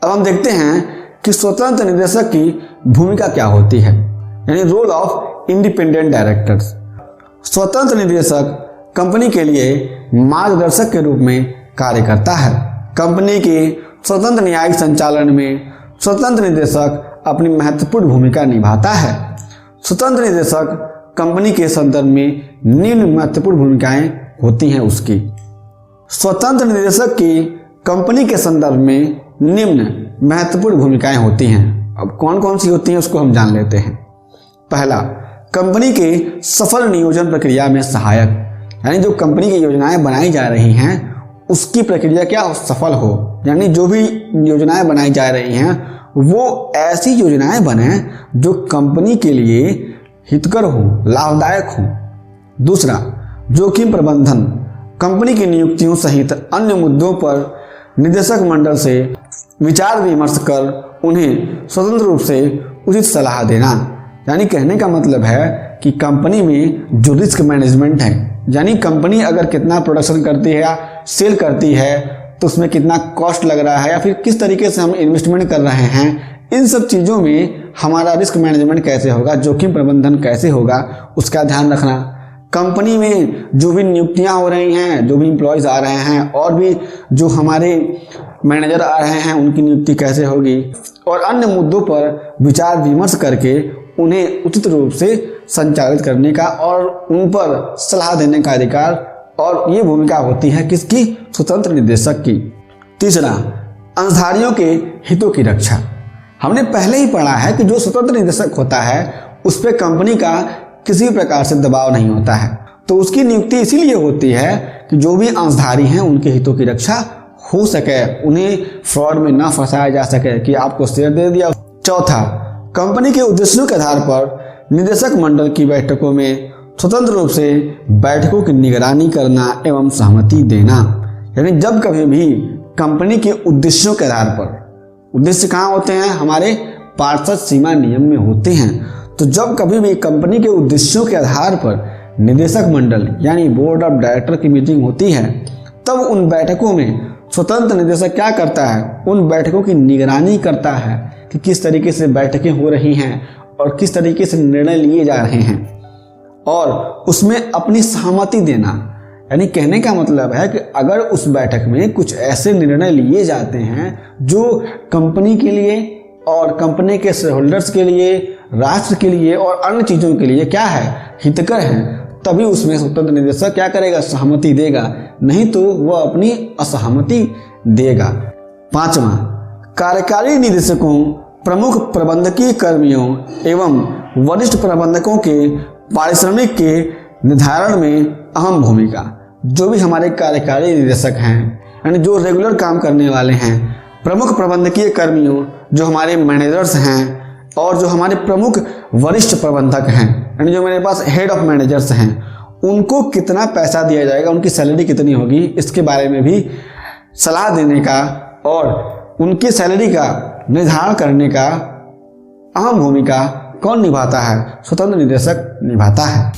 अब हम देखते हैं कि स्वतंत्र निदेशक की भूमिका क्या होती है, यानी रोल ऑफ इंडिपेंडेंट डायरेक्टर्स। स्वतंत्र निदेशक कंपनी के लिए मार्गदर्शक के रूप में कार्य करता है। कंपनी के स्वतंत्र न्यायिक संचालन में स्वतंत्र निदेशक अपनी महत्वपूर्ण भूमिका निभाता है। स्वतंत्र निदेशक कंपनी के संदर्भ में निम्न महत्वपूर्ण भूमिकाएं होती हैं उसकी। स्वतंत्र निदेशक की कंपनी के संदर्भ में निम्न महत्वपूर्ण भूमिकाएं होती हैं। अब कौन कौन सी होती हैं उसको हम जान लेते हैं। पहला, कंपनी के सफल नियोजन प्रक्रिया में सहायक, यानी जो कंपनी की योजनाएं बनाई जा रही हैं उसकी प्रक्रिया क्या सफल हो, यानी जो भी योजनाएं बनाई जा रही हैं वो ऐसी योजनाएं बने जो कंपनी के लिए हितकर हो, लाभदायक हो। दूसरा, जोखिम प्रबंधन, कंपनी की नियुक्तियों सहित अन्य मुद्दों पर निदेशक मंडल से विचार विमर्श कर उन्हें स्वतंत्र रूप से उचित सलाह देना। यानी कहने का मतलब है कि कंपनी में जो रिस्क मैनेजमेंट है, यानी कंपनी अगर कितना प्रोडक्शन करती है या सेल करती है तो उसमें कितना कॉस्ट लग रहा है या फिर किस तरीके से हम इन्वेस्टमेंट कर रहे हैं, इन सब चीज़ों में हमारा रिस्क मैनेजमेंट कैसे होगा, जोखिम प्रबंधन कैसे होगा, उसका ध्यान रखना। कंपनी में जो भी नियुक्तियां हो रही हैं, जो भी एम्प्लॉयज़ आ रहे हैं और भी जो हमारे मैनेजर आ रहे हैं उनकी नियुक्ति कैसे होगी, और अन्य मुद्दों पर विचार विमर्श करके उन्हें उचित रूप से संचालित करने का और उन पर सलाह देने का अधिकार, और ये भूमिका होती है किसकी? स्वतंत्र निदेशक की। तीसरा, अंशधारियों के हितों की रक्षा। हमने पहले ही पढ़ा है कि जो स्वतंत्र निदेशक होता है उस पर कंपनी का किसी प्रकार से दबाव नहीं होता है, तो उसकी नियुक्ति इसीलिए होती है कि जो भी अंशधारी हैं उनके हितों की रक्षा हो सके, उन्हें फ्रॉड में ना फंसाया जा सके कि आपको शेयर दे दिया। चौथा, कंपनी के उद्देश्यों के आधार पर निदेशक मंडल की बैठकों में स्वतंत्र रूप से बैठकों की निगरानी करना एवं सहमति देना। यानी जब कभी भी कंपनी के उद्देश्यों के आधार पर, उद्देश्य कहाँ होते हैं? हमारे पार्षद सीमा नियम में होते हैं। तो जब कभी भी कंपनी के उद्देश्यों के आधार पर निदेशक मंडल यानी बोर्ड ऑफ डायरेक्टर की मीटिंग होती है, तब उन बैठकों में स्वतंत्र निदेशक क्या करता है? उन बैठकों की निगरानी करता है कि किस तरीके से बैठकें हो रही हैं और किस तरीके से निर्णय लिए जा रहे हैं, और उसमें अपनी सहमति देना। यानी कहने का मतलब है कि अगर उस बैठक में कुछ ऐसे निर्णय लिए जाते हैं जो कंपनी के लिए और कंपनी के शेयर होल्डर्स के लिए, राष्ट्र के लिए और अन्य चीज़ों के लिए क्या है? हितकर हैं, तभी उसमें स्वतंत्र निदेशक क्या करेगा? सहमति देगा, नहीं तो वह अपनी असहमति देगा। पांचवा, कार्यकारी निदेशकों, प्रमुख प्रबंधकीय कर्मियों एवं वरिष्ठ प्रबंधकों के पारिश्रमिक के निर्धारण में अहम भूमिका। जो भी हमारे कार्यकारी निदेशक हैं, यानी जो रेगुलर काम करने वाले हैं, प्रमुख प्रबंधकीय कर्मियों जो हमारे मैनेजर्स हैं, और जो हमारे प्रमुख वरिष्ठ प्रबंधक हैं, यानी जो मेरे पास हेड ऑफ मैनेजर्स हैं, उनको कितना पैसा दिया जाएगा, उनकी सैलरी कितनी होगी, इसके बारे में भी सलाह देने का और उनकी सैलरी का निर्धारण करने का अहम भूमिका कौन निभाता है? स्वतंत्र निदेशक निभाता है।